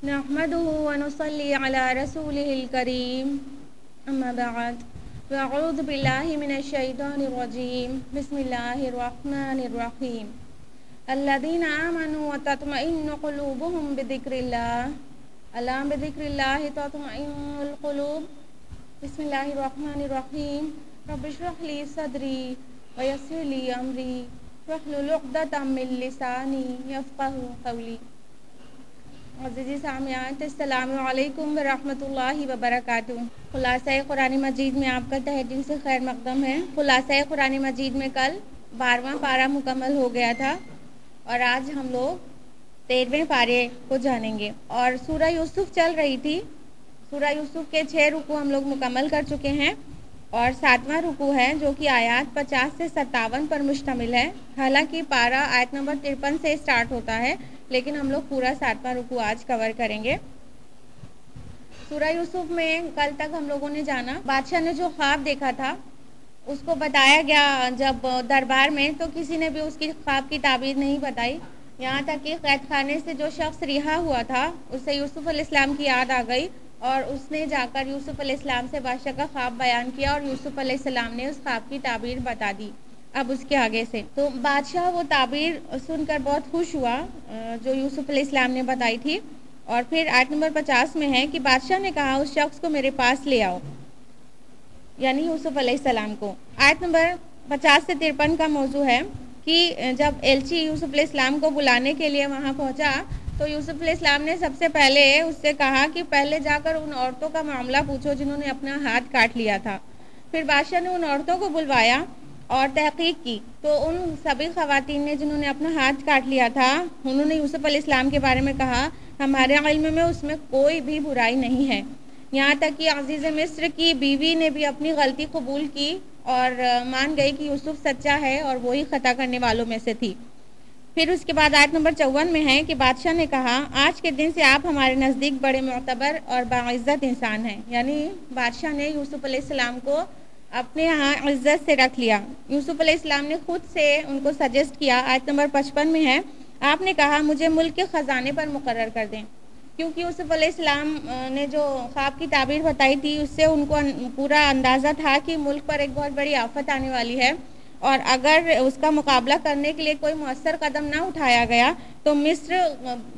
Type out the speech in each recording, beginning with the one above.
نحمده ونصلي على رسوله الكريم أما بعد فأعوذ بالله من الشيطان الرجيم بسم الله الرحمن الرحيم الذين آمنوا وتطمئن قلوبهم بذكر الله ألا بذكر الله تطمئن القلوب بسم الله الرحمن الرحيم رب اشرح لي صدري ويسر لي أمري واحلل عقدة من لساني يفقهوا قولي عزیزی سامعین السلام علیکم ورحمۃ اللہ وبرکاتہ۔ خلاصہ قرآن مجید میں آپ کا تہہ دل سے خیر مقدم ہے۔ خلاصہ قرآن مجید میں کل 12واں پارہ مکمل ہو گیا تھا اور آج ہم لوگ 13ویں پارے کو جانیں گے اور سورہ یوسف چل رہی تھی۔ سورہ یوسف کے 6 رکوع ہم لوگ مکمل کر چکے ہیں اور 7واں رکوع ہے جو کہ آیات 50 سے 57 پر مشتمل ہے۔ حالانکہ پارہ آیت نمبر 53 سے سٹارٹ ہوتا ہے لیکن ہم لوگ پورا 7واں رکوع آج کور کریں گے۔ سورہ یوسف میں کل تک ہم لوگوں نے جانا بادشاہ نے جو خواب دیکھا تھا اس کو بتایا گیا جب دربار میں، تو کسی نے بھی اس کی خواب کی تعبیر نہیں بتائی، یہاں تک کہ قید خانے سے جو شخص رہا ہوا تھا اسے یوسف علیہ السلام کی یاد آ گئی اور اس نے جا کر یوسف علیہ السلام سے بادشاہ کا خواب بیان کیا اور یوسف علیہ السلام نے اس خواب کی تعبیر بتا دی۔ اب اس کے آگے سے تو بادشاہ وہ تعبیر سن کر بہت خوش ہوا جو یوسف علیہ السلام نے بتائی تھی، اور پھر آیت نمبر 50 میں ہے کہ بادشاہ نے کہا اس شخص کو میرے پاس لے آؤ، یعنی یوسف علیہ السلام کو۔ آیت نمبر 50 سے 53 کا موضوع ہے کہ جب ایلچی یوسف علیہ السلام کو بلانے کے لیے وہاں پہنچا تو یوسف علیہ السلام نے سب سے پہلے اس سے کہا کہ پہلے جا کر ان عورتوں کا معاملہ پوچھو جنہوں نے اپنا ہاتھ کاٹ لیا تھا۔ پھر بادشاہ نے ان عورتوں کو بلوایا اور تحقیق کی تو ان سبھی خواتین نے جنہوں نے اپنا ہاتھ کاٹ لیا تھا انہوں نے یوسف علیہ السلام کے بارے میں کہا ہمارے علم میں اس میں کوئی بھی برائی نہیں ہے، یہاں تک کہ عزیز مصر کی بیوی نے بھی اپنی غلطی قبول کی اور مان گئی کہ یوسف سچا ہے اور وہی خطا کرنے والوں میں سے تھی۔ پھر اس کے بعد آیت نمبر 54 میں ہے کہ بادشاہ نے کہا آج کے دن سے آپ ہمارے نزدیک بڑے معتبر اور باعزت انسان ہیں، یعنی بادشاہ نے یوسف علیہ السلام کو اپنے ہاں عزت سے رکھ لیا۔ یوسف علیہ السلام نے خود سے ان کو سجیسٹ کیا۔ آیت نمبر 55 میں ہے آپ نے کہا مجھے ملک کے خزانے پر مقرر کر دیں، کیونکہ یوسف علیہ السلام نے جو خواب کی تعبیر بتائی تھی اس سے ان کو پورا اندازہ تھا کہ ملک پر ایک بہت بڑی آفت آنے والی ہے اور اگر اس کا مقابلہ کرنے کے لیے کوئی مؤثر قدم نہ اٹھایا گیا تو مصر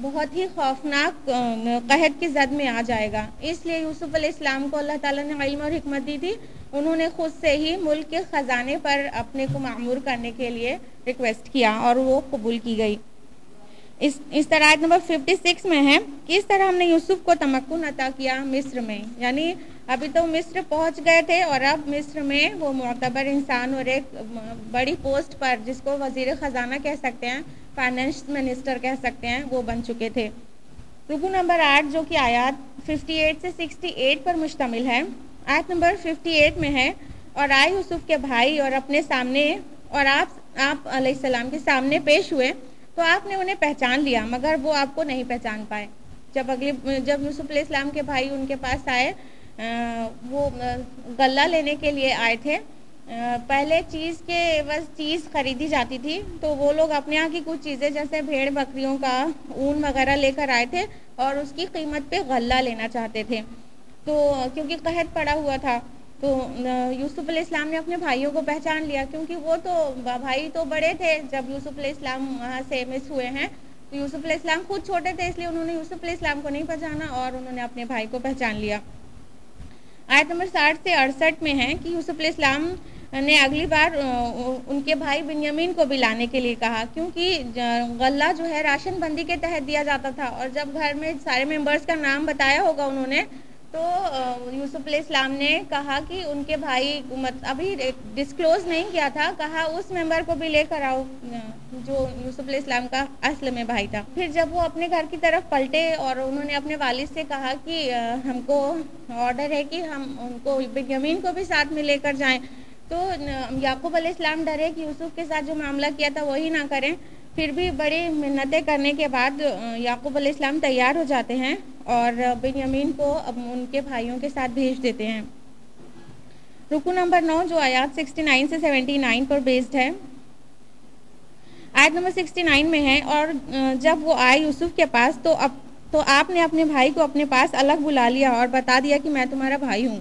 بہت ہی خوفناک قحط کی زد میں آ جائے گا۔ اس لیے یوسف علیہ السلام کو اللہ تعالیٰ نے علم اور حکمت دی تھی، انہوں نے خود سے ہی ملک کے خزانے پر اپنے کو معمور کرنے کے لیے ریکویسٹ کیا اور وہ قبول کی گئی۔ اس طرح آیت نمبر 56 میں ہے کہ اس طرح ہم نے یوسف کو تمکن عطا کیا مصر میں، یعنی ابھی تو مصر پہنچ گئے تھے اور اب مصر میں وہ معتبر انسان اور ایک بڑی پوسٹ پر جس کو وزیر خزانہ کہہ سکتے ہیں، فائنانس منسٹر کہہ سکتے ہیں، وہ بن چکے تھے۔ رکوع نمبر 8 جو کہ آیات 58 سے 68 پر مشتمل ہے، آیت نمبر 58 میں ہے اور آئے یوسف کے بھائی اور اپنے سامنے اور آپ علیہ السلام کے سامنے پیش ہوئے تو آپ نے انہیں پہچان لیا مگر وہ آپ کو نہیں پہچان پائے۔ جب یوسف علیہ السلام کے بھائی ان کے پاس آئے، وہ غلہ لینے کے لیے آئے تھے، پہلے چیز کے عوض چیز خریدی جاتی تھی تو وہ لوگ اپنے یہاں کی کچھ چیزیں جیسے بھیڑ بکریوں کا اون وغیرہ لے کر آئے تھے اور اس کی قیمت پہ غلہ لینا چاہتے تھے، تو کیونکہ قحط پڑا ہوا تھا تو یوسف علیہ السلام نے اپنے بھائیوں کو پہچان لیا، کیونکہ وہ تو بھائی تو بڑے تھے جب یوسف علیہ السلام وہاں سے مس ہوئے ہیں، تو یوسف علیہ السلام خود چھوٹے تھے اس لیے انہوں نے یوسف علیہ السلام کو نہیں پہچانا اور انہوں نے اپنے بھائی کو پہچان لیا۔ آیت نمبر 60 سے 68 میں ہے کہ یوسف علیہ السلام نے اگلی بار ان کے بھائی بنیامین کو بھی لانے کے لیے کہا، کیونکہ غلہ جو ہے راشن بندی کے تحت دیا جاتا تھا اور جب گھر میں سارے ممبرز کا نام بتایا ہوگا انہوں نے تو یوسف علیہ السلام نے کہا کہ ان کے بھائی ابھی ڈسکلوز نہیں کیا تھا، کہا اس ممبر کو بھی لے کر آؤ جو یوسف علیہ السلام کا اصل میں بھائی تھا۔ پھر جب وہ اپنے گھر کی طرف پلٹے اور انہوں نے اپنے والد سے کہا کہ ہم کو آرڈر ہے کہ ہم ان کو بنیامین کو بھی ساتھ میں لے کر جائیں، تو یعقوب علیہ السلام ڈرے کہ یوسف کے ساتھ جو معاملہ کیا تھا وہی نہ کریں، پھر بھی بڑی منتیں کرنے کے بعد یعقوب علیہ السلام تیار ہو جاتے ہیں اور بنیامین کو ان کے بھائیوں کے ساتھ بھیج دیتے ہیں۔ رکوع نمبر 9 جو آیات 69 سے 79 پر بیسڈ ہے، آیت نمبر 69 میں ہے اور جب وہ آئے یوسف کے پاس تو تو آپ نے اپنے بھائی کو اپنے پاس الگ بلا لیا اور بتا دیا کہ میں تمہارا بھائی ہوں۔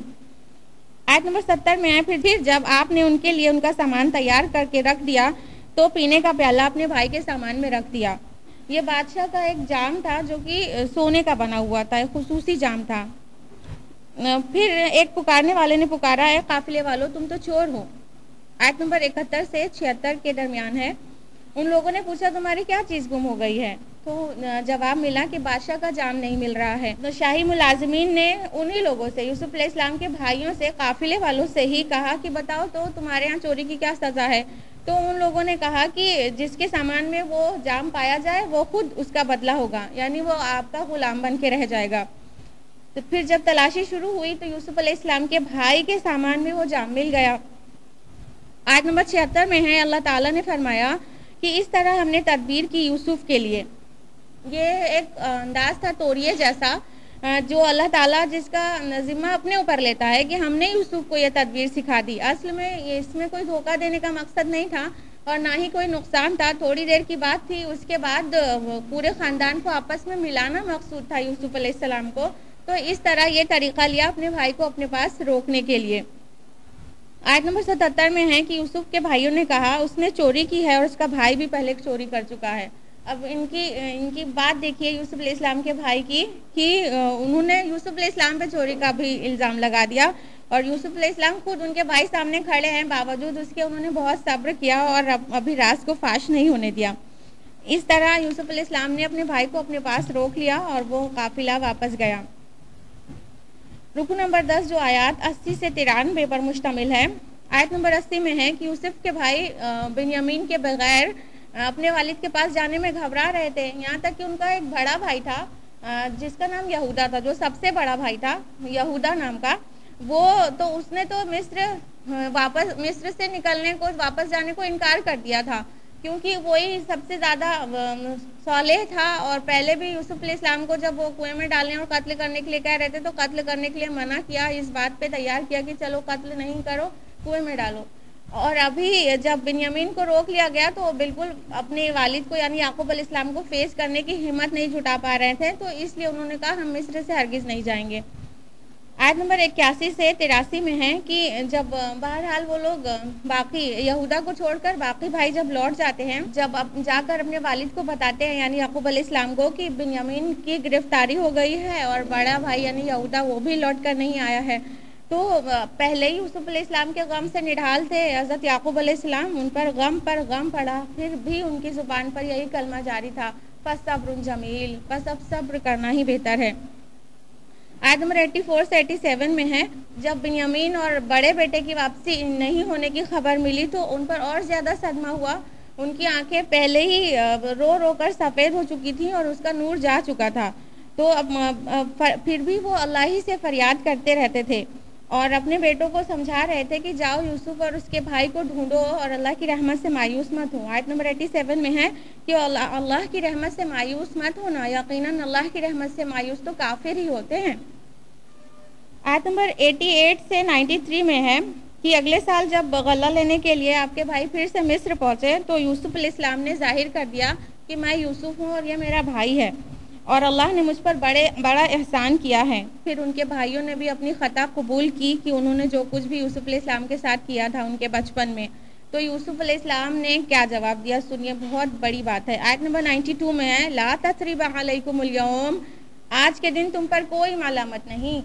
آیت نمبر 70 میں ہے پھر جب آپ نے ان کے لیے ان کا سامان تیار کر کے رکھ دیا تو پینے کا پیالہ اپنے بھائی کے سامان میں رکھ دیا۔ یہ بادشاہ کا ایک جام تھا جو کہ سونے کا بنا ہوا تھا، ایک خصوصی جام تھا۔ پھر ایک پکارنے والے نے پکارا، اے قافلے والوں تم تو چور ہو۔ آیت نمبر 71 سے 76 کے درمیان ہے۔ ان لوگوں نے پوچھا تمہاری کیا چیز گم ہو گئی ہے؟ تو جواب ملا کہ بادشاہ کا جام نہیں مل رہا ہے۔ تو شاہی ملازمین نے انہی لوگوں سے، یوسف علیہ السلام کے بھائیوں سے، قافلے والوں سے ہی کہا کہ بتاؤ تو تمہارے ہاں چوری کی کیا سزا ہے؟ تو ان لوگوں نے کہا کہ جس کے سامان میں وہ جام پایا جائے وہ خود اس کا بدلہ ہوگا، یعنی وہ آپ کا غلام بن کے رہ جائے گا۔ تو پھر جب تلاشی شروع ہوئی تو یوسف علیہ السلام کے بھائی کے سامان میں وہ جام مل گیا۔ آیت نمبر 76 میں ہے، اللہ تعالیٰ نے فرمایا کہ اس طرح ہم نے تدبیر کی یوسف کے لیے۔ یہ ایک انداز تھا توریے جیسا جو اللہ تعالیٰ جس کا ذمہ اپنے اوپر لیتا ہے کہ ہم نے یوسف کو یہ تدبیر سکھا دی۔ اصل میں اس میں کوئی دھوکہ دینے کا مقصد نہیں تھا اور نہ ہی کوئی نقصان تھا، تھوڑی دیر کی بات تھی، اس کے بعد پورے خاندان کو آپس میں ملانا مقصود تھا یوسف علیہ السلام کو۔ تو اس طرح یہ طریقہ لیا اپنے بھائی کو اپنے پاس روکنے کے لیے۔ آیت نمبر 77 میں ہے کہ یوسف کے بھائیوں نے کہا اس نے چوری کی ہے اور اس کا بھائی بھی پہلے چوری کر چکا ہے۔ اب ان کی بات دیکھیے یوسف علیہ السلام کے بھائی کی کہ انہوں نے یوسف علیہ السلام پہ چوری کا بھی الزام لگا دیا، اور یوسف علیہ السلام خود ان کے بھائی سامنے کھڑے ہیں، باوجود اس کے انہوں نے بہت صبر کیا اور ابھی راز کو فاش نہیں ہونے دیا۔ اس طرح یوسف علیہ السلام نے اپنے بھائی کو اپنے پاس روک لیا اور وہ قافلہ واپس گیا۔ رکو نمبر 10 جو آیات 80 سے 93 پر مشتمل ہے۔ آیت نمبر 80 میں ہے کہ یوسف کے بھائی بنیامین کے بغیر اپنے والد کے پاس جانے میں گھبرا رہے تھے، یہاں تک کہ ان کا ایک بڑا بھائی تھا جس کا نام یہودا تھا، جو سب سے بڑا بھائی تھا یہودا نام کا، وہ تو اس نے تو مصر سے نکلنے کو، واپس جانے کو انکار کر دیا تھا، کیونکہ وہی سب سے زیادہ صالح تھا، اور پہلے بھی یوسف علیہ السلام کو جب وہ کنویں میں ڈالنے اور قتل کرنے کے لیے کہہ رہے تھے تو قتل کرنے کے لیے منع کیا، اس بات پہ تیار کیا کہ چلو قتل نہیں کرو، کنویں میں ڈالو۔ اور ابھی جب بنیامین کو روک لیا گیا تو وہ بالکل اپنے والد کو یعنی یعقوب علیہ السلام کو فیس کرنے کی ہمت نہیں جٹا پا رہے تھے، تو اس لیے انہوں نے کہا ہم مصر سے ہرگز نہیں جائیں گے۔ آیت نمبر 81 سے 83 میں ہے کہ جب بہرحال وہ لوگ باقی یہودا کو چھوڑ کر باقی بھائی جب لوٹ جاتے ہیں، جب جا کر اپنے والد کو بتاتے ہیں یعنی یعقوب علیہ السلام کو کہ بنیامین کی گرفتاری ہو گئی ہے اور بڑا بھائی یعنی یہودا وہ بھی لوٹ کر نہیں آیا ہے، تو پہلے ہی یوسف علیہ السلام کے غم سے نڈھال تھے حضرت یعقوب علیہ السلام، ان پر غم پڑا، پھر بھی ان کی زبان پر یہی کلمہ جاری تھا، فَصَبْرٌ جَمِيلٌ، بس اب صبر کرنا ہی بہتر ہے۔ آیت نمبر 84 سے 87 میں ہے، جب بنیامین اور بڑے بیٹے کی واپسی نہیں ہونے کی خبر ملی تو ان پر اور زیادہ صدمہ ہوا، ان کی آنکھیں پہلے ہی رو رو کر سفید ہو چکی تھیں اور اس کا نور جا چکا تھا، تو پھر بھی وہ اللہ ہی سے فریاد کرتے رہتے تھے اور اپنے بیٹوں کو سمجھا رہے تھے کہ جاؤ یوسف اور اس کے بھائی کو ڈھونڈو اور اللہ کی رحمت سے مایوس مت ہو۔ آیت نمبر 87 میں ہے کہ اللہ کی رحمت سے مایوس مت ہونا، یقیناً اللہ کی رحمت سے مایوس تو کافر ہی ہوتے ہیں۔ آیت نمبر 88 سے 93 میں ہے کہ اگلے سال جب غلہ لینے کے لیے آپ کے بھائی پھر سے مصر پہنچے تو یوسف علیہ السلام نے ظاہر کر دیا کہ میں یوسف ہوں اور یہ میرا بھائی ہے اور اللہ نے مجھ پر بڑا احسان کیا ہے۔ پھر ان کے بھائیوں نے بھی اپنی خطا قبول کی کہ انہوں نے جو کچھ بھی یوسف علیہ السلام کے ساتھ کیا تھا ان کے بچپن میں، تو یوسف علیہ السلام نے کیا جواب دیا سنیے، بہت بڑی بات ہے۔ آیت نمبر 92 میں ہے، لا تثریب علیکم اليوم، آج کے دن تم پر کوئی ملامت نہیں۔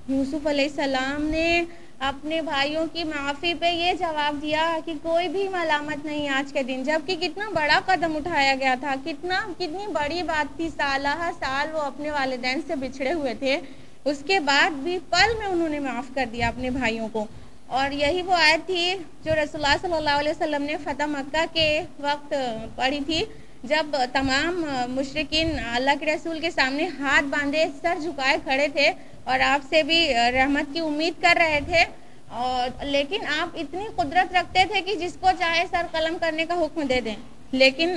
یوسف علیہ السلام نے اپنے بھائیوں کی معافی پہ یہ جواب دیا کہ کوئی بھی ملامت نہیں آج کے دن، جبکہ کتنا بڑا قدم اٹھایا گیا تھا، کتنی بڑی بات تھی، سالہ سال وہ اپنے والدین سے بچھڑے ہوئے تھے، اس کے بعد بھی پل میں انہوں نے معاف کر دیا اپنے بھائیوں کو۔ اور یہی وہ آیت تھی جو رسول اللہ صلی اللہ علیہ وسلم نے فتح مکہ کے وقت پڑھی تھی، جب تمام مشرکین اللہ کے رسول کے سامنے ہاتھ باندھے سر جھکائے کھڑے تھے اور آپ سے بھی رحمت کی امید کر رہے تھے، لیکن آپ اتنی قدرت رکھتے تھے کہ جس کو چاہے سر قلم کرنے کا حکم دے دیں، لیکن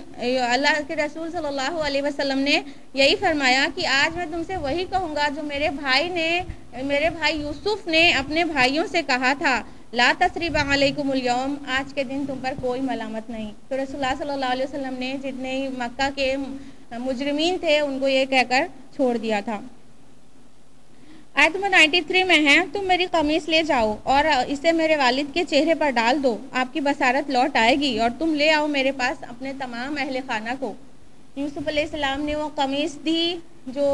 اللہ کے رسول صلی اللہ علیہ وسلم نے یہی فرمایا کہ آج میں تم سے وہی کہوں گا جو میرے بھائی یوسف نے اپنے بھائیوں سے کہا تھا، لا تثریب علیکم اليوم، آج کے دن تم پر کوئی ملامت نہیں۔ تو رسول اللہ صلی اللہ علیہ وسلم نے جتنے مکہ کے مجرمین تھے ان کو یہ کہہ کر چھوڑ دیا تھا۔ آیت نمبر 93 میں ہے، تم میری قمیص لے جاؤ اور اسے میرے والد کے چہرے پر ڈال دو، آپ کی بصارت لوٹ آئے گی، اور تم لے آؤ میرے پاس اپنے تمام اہل خانہ کو۔ یوسف علیہ السلام نے وہ قمیص دی جو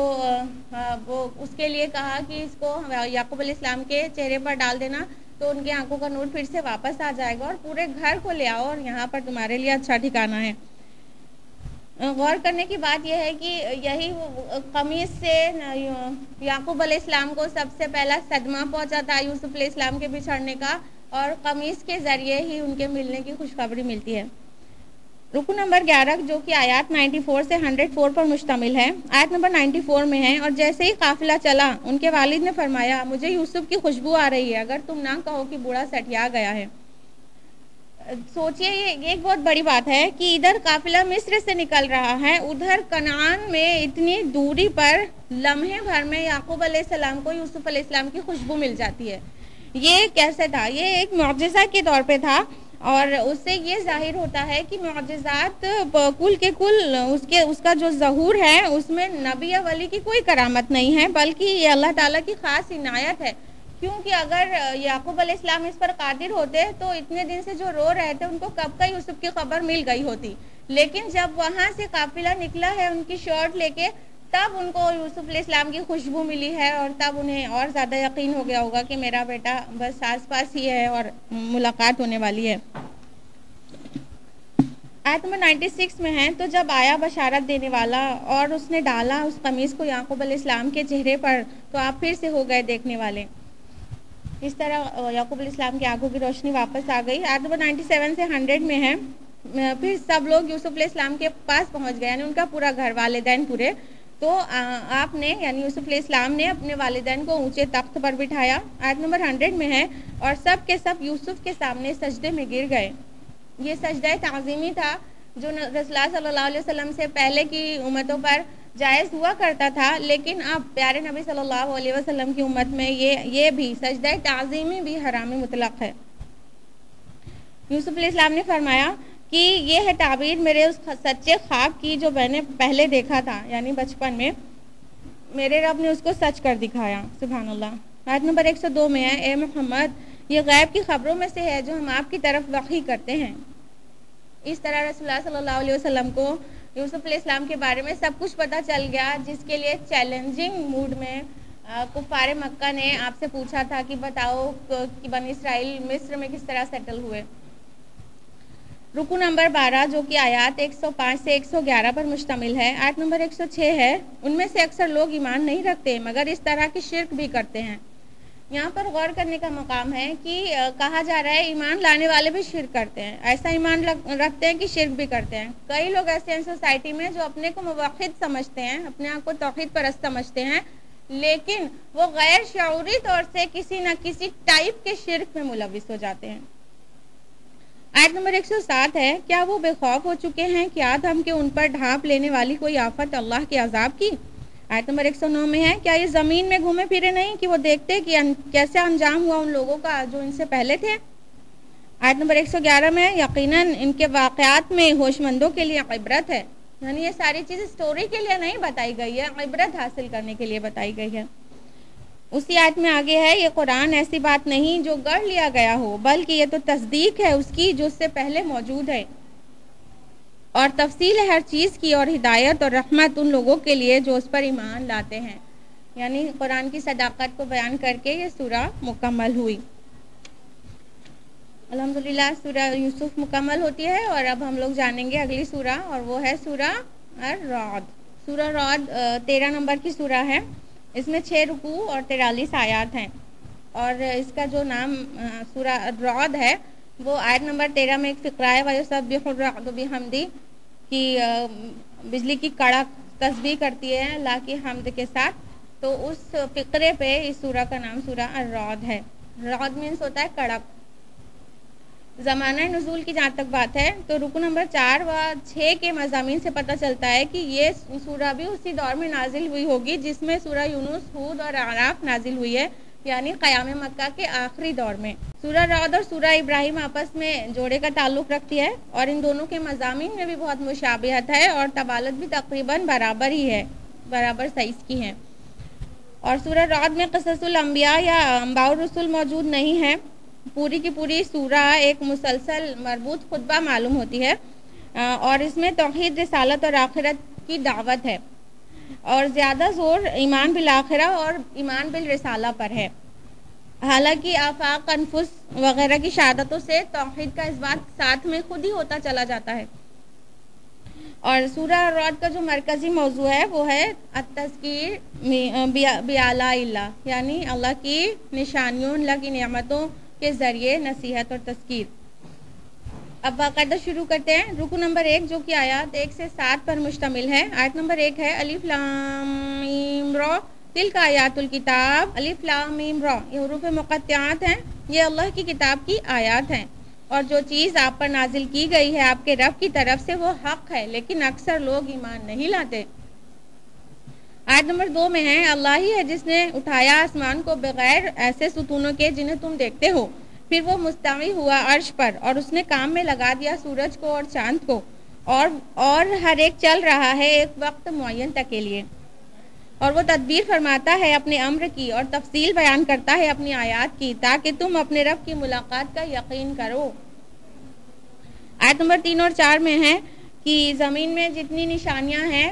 وہ اس کے لیے کہا کہ اس کو یعقوب علیہ السلام کے چہرے پر ڈال دینا تو ان کی آنکھوں کا نور پھر سے واپس آ جائے گا، اور پورے گھر کو لے آؤ اور یہاں پر تمہارے لیے اچھا ٹھکانہ ہے۔ غور کرنے کی بات یہ ہے کہ یہی قمیص سے یعقوب علیہ السلام کو سب سے پہلا صدمہ پہنچا تھا یوسف علیہ السلام کے بچھڑنے کا، اور قمیص کے ذریعے ہی ان کے ملنے کی خوشخبری ملتی ہے۔ رکو نمبر 11 جو کہ آیات 94 سے 104 پر مشتمل ہے، آیت نمبر 94 میں ہے، اور جیسے ہی قافلہ چلا ان کے والد نے فرمایا مجھے یوسف کی خوشبو آ رہی ہے، اگر تم نہ کہو کہ بوڑھا سٹیا گیا ہے۔ سوچئے یہ ایک بہت بڑی بات ہے کہ ادھر قافلہ مصر سے نکل رہا ہے، ادھر کنعان میں اتنی دوری پر لمحے بھر میں یعقوب علیہ السلام کو یوسف علیہ السلام کی خوشبو مل جاتی ہے۔ یہ کیسے تھا؟ یہ ایک معجزہ کے طور پہ تھا، اور اس سے یہ ظاہر ہوتا ہے کہ معجزات کل کے کل اس کا جو ظہور ہے اس میں نبی یا ولی کی کوئی کرامت نہیں ہے، بلکہ یہ اللہ تعالیٰ کی خاص عنایت ہے، کیونکہ اگر یعقوب علیہ السلام اس پر قادر ہوتے تو اتنے دن سے جو رو رہے تھے ان کو کب کا یوسف کی خبر مل گئی ہوتی، لیکن جب وہاں سے قافلہ نکلا ہے ان کی شرٹ لے کے تب ان کو یوسف علیہ السلام کی خوشبو ملی ہے، اور تب انہیں اور زیادہ یقین ہو گیا ہوگا کہ میرا بیٹا بس آس پاس ہی ہے اور ملاقات ہونے والی ہے۔ آیت نمبر 96 میں ہے، تو جب آیا بشارت دینے والا اور اس نے ڈالا اس قمیص کو یعقوب علیہ السلام کے چہرے پر تو آپ پھر سے ہو گئے دیکھنے والے۔ اس طرح یعقوب علیہ السلام کی آنکھوں کی روشنی واپس آ گئی۔ آیت نمبر 97 سے 100 میں ہے، پھر سب لوگ یوسف علیہ السلام کے پاس پہنچ گئے، یعنی ان کا پورا گھر، والدین پورے، تو آپ نے یعنی یوسف علیہ السلام نے اپنے والدین کو اونچے تخت پر بٹھایا۔ آیت نمبر 100 میں ہے، اور سب کے سب یوسف کے سامنے سجدے میں گر گئے۔ یہ سجدہ تعظیمی تھا جو رسول اللہ صلی اللہ علیہ وسلم سے پہلے کی امتوں پر جائز ہوا کرتا تھا، لیکن اب پیارے نبی صلی اللہ علیہ وسلم کی امت میں یہ بھی سجدہ تعظیمی بھی حرام مطلق ہے۔ یوسف علیہ السلام نے فرمایا کہ یہ ہے تعبیر میرے اس سچے خواب کی جو میں نے پہلے دیکھا تھا، یعنی بچپن میں میرے رب نے اس کو سچ کر دکھایا، سبحان اللہ۔ آیت نمبر 102 میں ہے، اے محمد یہ غیب کی خبروں میں سے ہے جو ہم آپ کی طرف وحی کرتے ہیں۔ اس طرح رسول اللہ صلی اللہ علیہ وسلم کو یوسف علیہ السلام کے بارے میں سب کچھ پتہ چل گیا، جس کے لیے چیلنجنگ موڈ میں کفار مکہ نے آپ سے پوچھا تھا کہ بتاؤ کہ بنی اسرائیل مصر میں کس طرح سیٹل ہوئے۔ رکو نمبر 12 جو کہ آیات 105 سے 111 پر مشتمل ہے، آیت نمبر 106 ہے، ان میں سے اکثر لوگ ایمان نہیں رکھتے مگر اس طرح کی شرک بھی کرتے ہیں۔ یہاں پر غور کرنے کا مقام ہے کہ کہا جا رہا ہے ایمان لانے والے بھی شرک کرتے ہیں، ایسا ایمان رکھتے ہیں کہ شرک بھی کرتے ہیں۔ کئی لوگ ایسے ہیں سوسائٹی میں جو اپنے کو موحد سمجھتے ہیں، اپنے آپ کو توحید پرست سمجھتے ہیں، لیکن وہ غیر شعوری طور سے کسی نہ کسی ٹائپ کے شرک میں ملوث ہو جاتے ہیں۔ آیت نمبر 107 ہے، کیا وہ بے خوف ہو چکے ہیں کہ آج ہم کے ان پر ڈھانپ لینے والی کوئی آفت اللہ کے عذاب کی؟ آیت نمبر 109 میں ہے، کیا یہ زمین میں گھومے پھرے نہیں کہ وہ دیکھتے کہ کیسے انجام ہوا ان لوگوں کا جو ان سے پہلے تھے؟ آیت نمبر 111 میں ہے، یقیناً ان کے واقعات میں ہوش مندوں کے لیے عبرت ہے، یعنی یہ ساری چیزیں سٹوری کے لیے نہیں بتائی گئی ہے، عبرت حاصل کرنے کے لیے بتائی گئی ہے۔ اسی آیت میں آگے ہے، یہ قرآن ایسی بات نہیں جو گڑھ لیا گیا ہو، بلکہ یہ تو تصدیق ہے اس کی جو اس سے پہلے موجود ہے، اور تفصیل ہے ہر چیز کی، اور ہدایت اور رحمت ان لوگوں کے لیے جو اس پر ایمان لاتے ہیں۔ یعنی قرآن کی صداقت کو بیان کر کے یہ سورہ مکمل ہوئی۔ الحمدللہ سورہ یوسف مکمل ہوتی ہے، اور اب ہم لوگ جانیں گے اگلی سورہ، اور وہ ہے سورہ الرعد۔ سورہ رعد 13 نمبر کی سورہ ہے، اس میں 6 رکوع اور 43 آیات ہیں، اور اس کا جو نام سورہ الرعد ہے وہ آیت نمبر 13 میں ایک فقرہ ہے، وَيُسَبِّحُ الرَّعْدُ بِحَمْدِهِ، کہ بجلی کی کڑک تسبیح کرتی ہے اللہ کی حمد کے ساتھ، تو اس فقرے پہ اس سورہ کا نام سورہ الرعد ہے۔ رعد مینس ہوتا ہے کڑک۔ زمانہ نزول کی جہاں تک بات ہے تو رکو نمبر 4 و 6 کے مضامین سے پتہ چلتا ہے کہ یہ سورہ بھی اسی دور میں نازل ہوئی ہوگی جس میں سورہ یونس، ہود اور اعراف نازل ہوئی ہے، یعنی قیام مکہ کے آخری دور میں۔ سورہ رعد اور سورہ ابراہیم آپس میں جوڑے کا تعلق رکھتی ہے اور ان دونوں کے مضامین میں بھی بہت مشابہت ہے اور تبالت بھی تقریباً برابر ہی ہے، برابر سائز کی ہیں۔ اور سورہ رعد میں قصص الانبیاء یا انباء الرسل موجود نہیں ہے۔ پوری کی پوری سورہ ایک مسلسل مربوط خطبہ معلوم ہوتی ہے اور اس میں توحید، رسالت اور آخرت کی دعوت ہے اور زیادہ زور ایمان بالآخرہ اور ایمان بالرسالہ پر ہے۔ حالانکہ آفاق، انفس وغیرہ کی شہادتوں سے توحید کا اس بات ساتھ میں خود ہی ہوتا چلا جاتا ہے۔ اور سورہ رعد کا جو مرکزی موضوع ہے وہ ہے التذکیر بآلاء اللہ، یعنی اللہ کی نشانیوں، اللہ کی نعمتوں کے ذریعے نصیحت اور تذکیر۔ اب باقاعدہ شروع کرتے ہیں۔ رکو نمبر 1 جو کہ آیات 1 سے 7 پر مشتمل ہے۔ آیت نمبر 1 ہے الف لام میم را تلک آیات الکتاب۔ الف لام میم را یہ حروف مقطعات ہیں، یہ اللہ کی کتاب کی آیات ہیں اور جو چیز آپ پر نازل کی گئی ہے آپ کے رب کی طرف سے وہ حق ہے، لیکن اکثر لوگ ایمان نہیں لاتے۔ آیت نمبر 2 میں ہے اللہ ہی ہے جس نے اٹھایا آسمان کو بغیر ایسے ستونوں کے جنہیں تم دیکھتے ہو، پھر وہ مستوی ہوا عرش پر اور اس نے کام میں لگا دیا سورج کو اور چاند کو اور ہر ایک چل رہا ہے ایک وقت معین تک کے لیے، اور وہ تدبیر فرماتا ہے اپنے امر کی اور تفصیل بیان کرتا ہے اپنی آیات کی تاکہ تم اپنے رب کی ملاقات کا یقین کرو۔ آیت نمبر 3 اور 4 میں ہے کہ زمین میں جتنی نشانیاں ہیں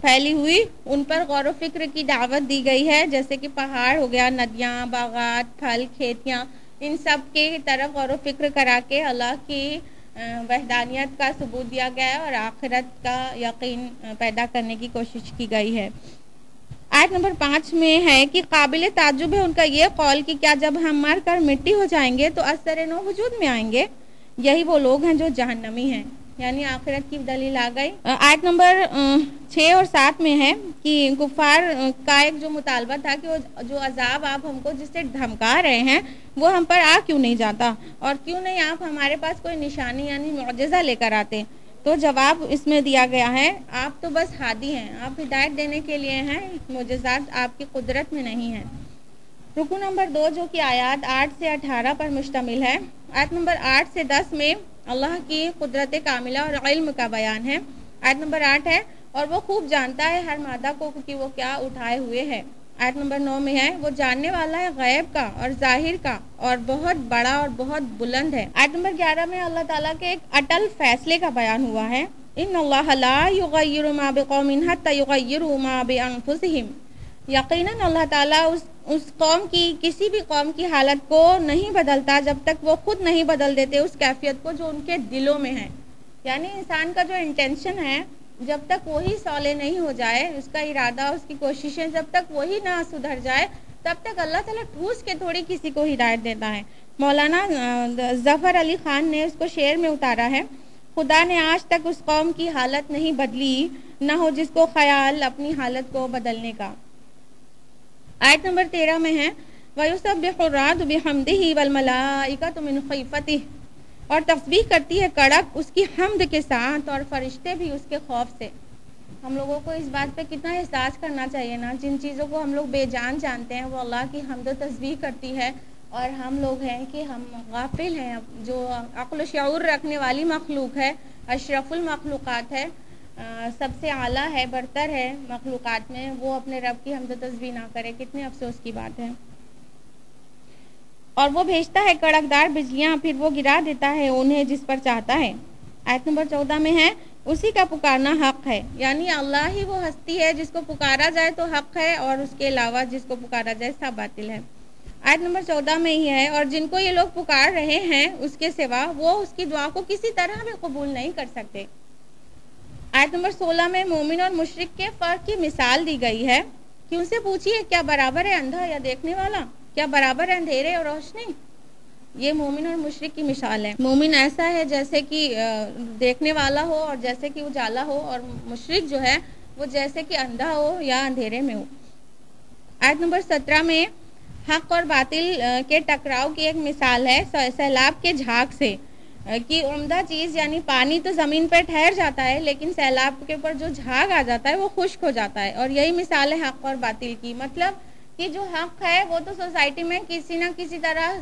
پھیلی ہوئی ان پر غور و فکر کی دعوت دی گئی ہے، جیسے کہ پہاڑ ہو گیا، ندیاں، باغات، پھل، کھیتیاں، ان سب کی طرف غور و فکر کرا کے اللہ کی وحدانیت کا ثبوت دیا گیا ہے اور آخرت کا یقین پیدا کرنے کی کوشش کی گئی ہے۔ آیت نمبر 5 میں ہے کہ قابل تعجب ہے ان کا یہ قول کہ کیا جب ہم مر کر مٹی ہو جائیں گے تو اثر نو وجود میں آئیں گے؟ یہی وہ لوگ ہیں جو جہنمی ہیں، یعنی آخرت کی دلیل آ گئی۔ آیت نمبر 6 اور 7 میں ہے کہ کفار کا ایک جو مطالبہ تھا کہ وہ جو عذاب آپ ہم کو جس سے دھمکا رہے ہیں وہ ہم پر آ کیوں نہیں جاتا اور کیوں نہیں آپ ہمارے پاس کوئی نشانی یعنی معجزہ لے کر آتے؟ تو جواب اس میں دیا گیا ہے آپ تو بس ہادی ہیں، آپ ہدایت دینے کے لیے ہیں، معجزات آپ کی قدرت میں نہیں ہیں۔ رکو نمبر 2 جو کہ آیات 8 سے 18 پر مشتمل ہے۔ آیت نمبر 8 سے 10 میں اللہ کی قدرت کاملہ اور علم کا بیان ہے۔ آیت نمبر 8 ہے اور وہ خوب جانتا ہے ہر مادہ کو کہ وہ کیا اٹھائے ہوئے ہے۔ آیت نمبر 9 میں ہے وہ جاننے والا ہے غیب کا اور ظاہر کا اور بہت بڑا اور بہت بلند ہے۔ آیت نمبر 11 میں اللہ تعالیٰ کے ایک اٹل فیصلے کا بیان ہوا ہے، ان اللہ لا یغیر ما بقوم حتی یغیروا ما بانفسہم۔ یقیناً اللہ تعالیٰ اس قوم کی کسی بھی قوم کی حالت کو نہیں بدلتا جب تک وہ خود نہیں بدل دیتے اس کیفیت کو جو ان کے دلوں میں ہے۔ یعنی انسان کا جو انٹینشن ہے جب تک وہی صالح نہیں ہو جائے، اس کا ارادہ، اس کی کوششیں جب تک وہی نہ سدھر جائے تب تک اللہ تعالیٰ ٹھوس کے تھوڑی کسی کو ہدایت دیتا ہے۔ مولانا ظفر علی خان نے اس کو شعر میں اتارا ہے، خدا نے آج تک اس قوم کی حالت نہیں بدلی نہ ہو جس کو خیال اپنی حالت کو بدلنے کا۔ آیت نمبر 13 میں ہے وَيُسَبِّحُ الرَّعْدُ بِحَمْدِهِ وَالْمَلَائِكَةُ مِنْ خِيفَتِهِ، اور تسبیح کرتی ہے کڑک اس کی حمد کے ساتھ اور فرشتے بھی اس کے خوف سے۔ ہم لوگوں کو اس بات پہ کتنا احساس کرنا چاہیے نا، جن چیزوں کو ہم لوگ بے جان جانتے ہیں وہ اللہ کی حمد و تسبیح کرتی ہے، اور ہم لوگ ہیں کہ ہم غافل ہیں، جو عقل و شعور رکھنے والی مخلوق ہے، اشرف المخلوقات ہے، سب سے اعلیٰ ہے، برتر ہے مخلوقات میں، وہ اپنے رب کی حمد و تسبیح نہ کرے، کتنے افسوس کی بات ہے۔ اور وہ بھیجتا ہے کڑکدار بجلیاں، پھر وہ گرا دیتا ہے انہیں جس پر چاہتا ہے۔ آیت نمبر 14 میں ہے اسی کا پکارنا حق ہے، یعنی اللہ ہی وہ ہستی ہے جس کو پکارا جائے تو حق ہے اور اس کے علاوہ جس کو پکارا جائے سب باطل ہے۔ آیت نمبر 14 میں ہی ہے اور جن کو یہ لوگ پکار رہے ہیں اس کے سوا وہ اس کی دعا کو کسی طرح بھی قبول نہیں کر سکتے۔ آیت نمبر 16 میں مومن اور مشرک کے فرق کی مثال دی گئی ہے کہ ان سے پوچھیے کیا برابر ہے اندھا یا دیکھنے والا، کیا برابر ہے اندھیرے اور روشنی؟ یہ مومن اور مشرک کی مثال ہے۔ مومن ایسا ہے جیسے کہ دیکھنے والا ہو اور جیسے کہ اجالا ہو، اور مشرک جو ہے وہ جیسے کہ اندھا ہو یا اندھیرے میں ہو۔ آیت نمبر 17 میں حق اور باطل کے ٹکراؤ کی ایک مثال ہے سیلاب کے جھاگ سے، کہ عمدہ چیز یعنی پانی تو زمین پر ٹھہر جاتا ہے لیکن سیلاب کے اوپر جو جھاگ آ جاتا ہے وہ خشک ہو جاتا ہے، اور یہی مثال ہے حق اور باطل کی۔ مطلب کہ جو حق ہے وہ تو سوسائٹی میں کسی نہ کسی طرح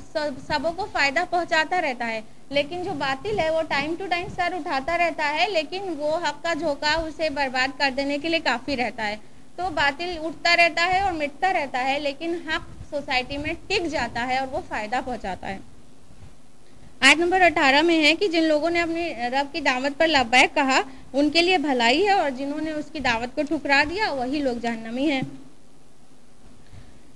سبوں کو فائدہ پہنچاتا رہتا ہے، لیکن جو باطل ہے وہ ٹائم ٹو ٹائم سر اٹھاتا رہتا ہے، لیکن وہ حق کا جھونکا اسے برباد کر دینے کے لیے کافی رہتا ہے۔ تو باطل اٹھتا رہتا ہے اور مٹتا رہتا ہے، لیکن حق سوسائٹی میں ٹک جاتا ہے اور وہ فائدہ پہنچاتا ہے۔ آیت نمبر 18 میں ہے کہ جن لوگوں نے اپنی رب کی دعوت پر لبیک کہا ان کے لیے بھلائی ہے، اور جنہوں نے اس کی دعوت کو ٹھکرا دیا وہی لوگ جہنمی ہیں۔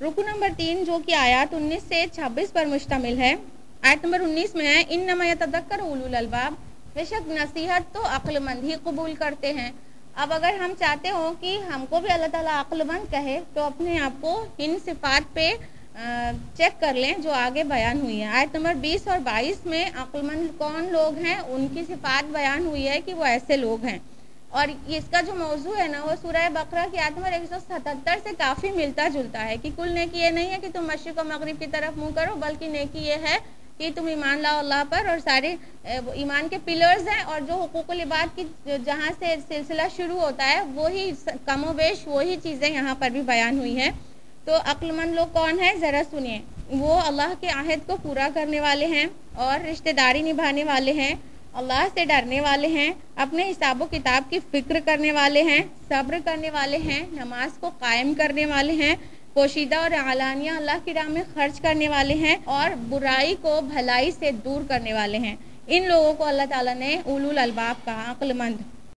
رکو نمبر 3 جو کہ آیات 19 سے 26 پر مشتمل ہے۔ آیت نمبر 19 میں ہے انما یتذکر اولو الالباب، بے شک نصیحت تو عقل مند ہی قبول کرتے ہیں۔ اب اگر ہم چاہتے ہوں کہ ہم کو بھی اللہ تعالیٰ عقل مند کہے تو اپنے آپ کو ان صفات پہ چیک کر لیں جو آگے بیان ہوئی ہے۔ آیت نمبر 20 اور 22 میں عقل مند کون لوگ ہیں ان کی صفات بیان ہوئی ہے کہ وہ ایسے لوگ ہیں، اور اس کا جو موضوع ہے نا وہ سورہ بقرہ کی آیت نمبر 177 سے کافی ملتا جلتا ہے کہ کل نیکی یہ نہیں ہے کہ تم مشرق و مغرب کی طرف منہ کرو، بلکہ نیکی یہ ہے کہ تم ایمان لاؤ اللہ پر، اور سارے ایمان کے پلرز ہیں، اور جو حقوق العباد کی جہاں سے سلسلہ شروع ہوتا ہے وہی کم و بیش وہی چیزیں یہاں پر بھی بیان ہوئی ہیں۔ تو عقل مند لوگ کون ہیں ذرا سنیے، وہ اللہ کے عہد کو پورا کرنے والے ہیں اور رشتہ داری نبھانے والے ہیں، اللہ سے ڈرنے والے ہیں، اپنے حساب و کتاب کی فکر کرنے والے ہیں، صبر کرنے والے ہیں، نماز کو قائم کرنے والے ہیں، پوشیدہ اور اعلانیہ اللہ کی راہ میں خرچ کرنے والے ہیں، اور برائی کو بھلائی سے دور کرنے والے ہیں۔ ان لوگوں کو اللہ تعالیٰ نے اولو الالباب کہا، عقل مند۔